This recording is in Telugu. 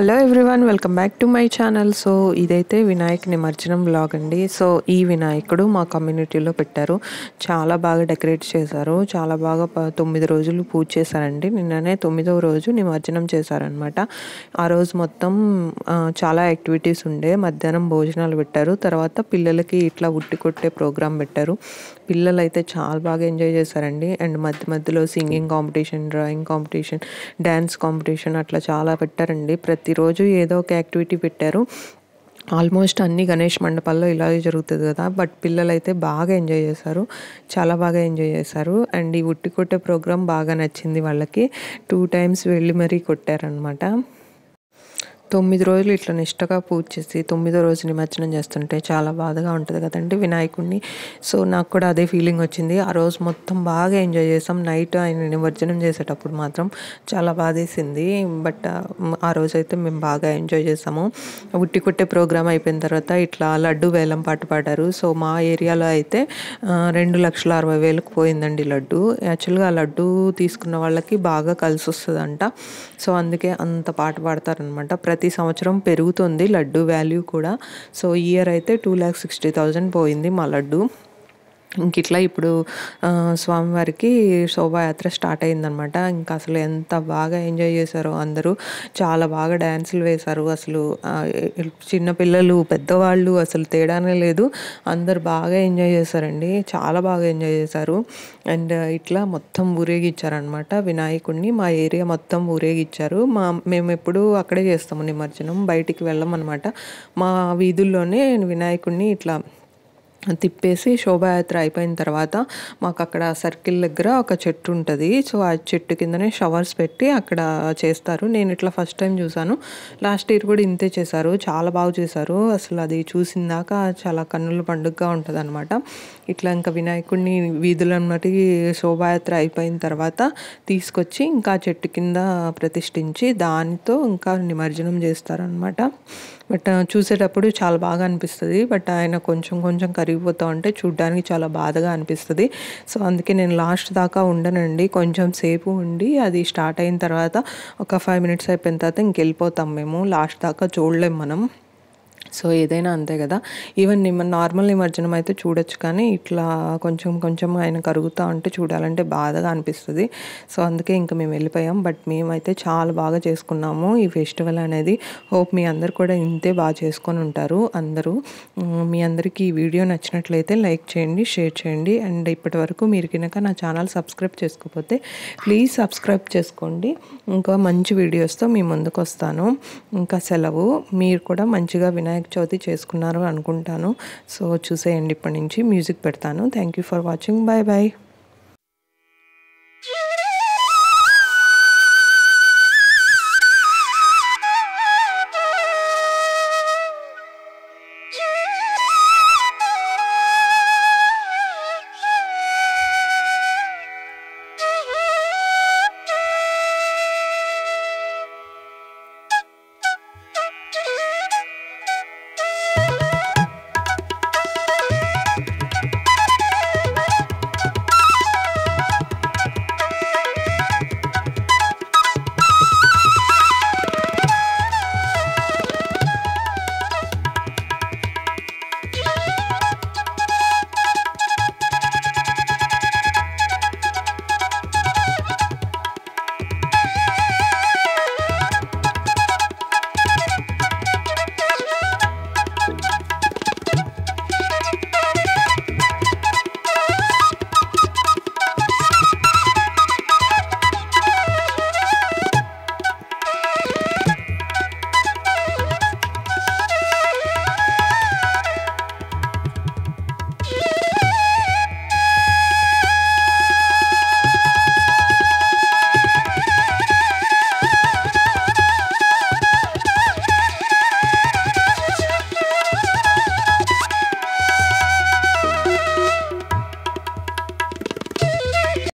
Hello everyone, welcome back to my channel. So ఇదైతే వినాయక నిమజ్జనం బ్లాగ్ అండి. సో ఈ వినాయకుడు మా కమ్యూనిటీలో పెట్టారు. చాలా బాగా డెకరేట్ చేశారు. చాలా బాగా 9 రోజులు పూజ చేశారండి. నిన్ననే 9వ రోజు నిమజ్జనం చేశారనమాట. ఆ రోజు మొత్తం చాలా యాక్టివిటీస్ ఉండే. మధ్యాహ్నం భోజనాలు పెట్టారు. తర్వాత పిల్లలకి ఇట్లా ఉట్టి కొట్టే ప్రోగ్రాం పెట్టారు. పిల్లలు అయితే చాలా బాగా ఎంజాయ్ చేశారండి. అండ్ మధ్యలో singing competition, drawing competition, dance competition అట్లా చాలా పెట్టారండి. ప్రతిరోజు ఏదో ఒక యాక్టివిటీ పెట్టారు. ఆల్మోస్ట్ అన్ని గణేష్ మండపాల్లో ఇలాగే జరుగుతుంది కదా, బట్ పిల్లలైతే బాగా ఎంజాయ్ చేశారు. చాలా బాగా ఎంజాయ్ చేశారు. అండ్ ఈ ఉట్టి కొట్టే ప్రోగ్రాం బాగా నచ్చింది వాళ్ళకి. 2 times వెళ్ళి మరీ కొట్టారనమాట. 9 రోజులు ఇట్లా నిష్టగా పూజ చేసి 9వ రోజు నిమజ్జనం చేస్తుంటే చాలా బాధగా ఉంటుంది కదండి వినాయకుడిని. సో నాకు కూడా అదే ఫీలింగ్ వచ్చింది. ఆ రోజు మొత్తం బాగా ఎంజాయ్ చేసాం. నైట్ ఆయన నిమజ్జనం చేసేటప్పుడు మాత్రం చాలా బాధేసింది. బట్ ఆ రోజు అయితే మేము బాగా ఎంజాయ్ చేసాము. ఉట్టి కొట్టే ప్రోగ్రామ్ అయిపోయిన తర్వాత ఇట్లా లడ్డు వేలం పాట పాడారు. సో మా ఏరియాలో అయితే 2,60,000కు పోయిందండి లడ్డు. యాక్చువల్గా ఆ లడ్డు తీసుకున్న వాళ్ళకి బాగా కలిసి వస్తుందంట. సో అందుకే అంత పాట పాడతారనమాట. ప్రతి సంవత్సరం పెరుగుతుంది లడ్డు వాల్యూ కూడా. సో ఈ ఇయర్ అయితే 2,60,000 పోయింది మా లడ్డు. ఇంక ఇట్లా ఇప్పుడు స్వామివారికి శోభాయాత్ర స్టార్ట్ అయిందనమాట. ఇంకా అసలు ఎంత బాగా ఎంజాయ్ చేశారో అందరూ. చాలా బాగా డ్యాన్సులు వేశారు. అసలు చిన్నపిల్లలు, పెద్దవాళ్ళు అసలు తేడానే లేదు. అందరు బాగా ఎంజాయ్ చేశారండి. చాలా బాగా ఎంజాయ్ చేశారు. అండ్ ఇట్లా మొత్తం ఊరేగిచ్చారనమాట వినాయకుడిని. మా ఏరియా మొత్తం ఊరేగిచ్చారు. మేము ఎప్పుడు అక్కడే చేస్తాము నిమజ్జనం, బయటికి వెళ్ళమన్నమాట. మా వీధుల్లోనే వినాయకుడిని ఇట్లా తిప్పేసి శోభాయాత్ర అయిపోయిన తర్వాత మాకు అక్కడ సర్కిల్ దగ్గర ఒక చెట్టు ఉంటుంది. సో ఆ చెట్టు కిందనే షవర్స్ పెట్టి అక్కడ చేస్తారు. నేను ఇట్లా ఫస్ట్ టైం చూసాను. లాస్ట్ ఇయర్ కూడా ఇంతే చేశారు. చాలా బాగా చేశారు. అసలు అది చూసిందాక చాలా కన్నుల పండుగగా ఉంటుంది అనమాట. ఇట్లా ఇంకా వినాయకుడిని వీధులన్నటి శోభాయాత్ర అయిపోయిన తర్వాత తీసుకొచ్చి ఇంకా చెట్టు కింద ప్రతిష్ఠించి దానితో ఇంకా నిమజ్జనం చేస్తారనమాట. బట్ చూసేటప్పుడు చాలా బాగా అనిపిస్తుంది. బట్ ఆయన కొంచెం కొంచెం కరిగిపోతూ ఉంటే చూడ్డానికి చాలా బాధగా అనిపిస్తుంది. సో అందుకే నేను లాస్ట్ దాకా ఉండనండి. కొంచెం సేపు ఉండి అది స్టార్ట్ అయిన తర్వాత ఒక 5 minutes అయిపోయిన తర్వాత ఇంకెళ్ళిపోతాం మేము. లాస్ట్ దాకా చూడలేం మనం. సో ఏదైనా అంతే కదా. ఈవెన్ నార్మల్ నిమజ్జనం అయితే చూడొచ్చు, కానీ ఇట్లా కొంచెం కొంచెం ఆయన కరుగుతూ ఉంటే చూడాలంటే బాధగా అనిపిస్తుంది. సో అందుకే ఇంకా మేము వెళ్ళిపోయాం. బట్ మేమైతే చాలా బాగా చేసుకున్నాము ఈ ఫెస్టివల్ అనేది. హోప్ మీ అందరు కూడా ఇంతే బాగా చేసుకొని ఉంటారు అందరూ. మీ అందరికీ ఈ వీడియో నచ్చినట్లయితే లైక్ చేయండి, షేర్ చేయండి. అండ్ ఇప్పటి వరకు మీరు కనుక నా ఛానల్ సబ్స్క్రైబ్ చేసుకోకపోతే ప్లీజ్ సబ్స్క్రైబ్ చేసుకోండి. ఇంకా మంచి వీడియోస్తో మీ ముందుకు వస్తాను. ఇంకా సెలవు. మీరు కూడా మంచిగా వినాయక చవితి చేసుకున్నారు అనుకుంటాను. సో చూసేయండి. ఇప్పటి నుంచి మ్యూజిక్ పెడతాను. Thank you for watching. Bye bye.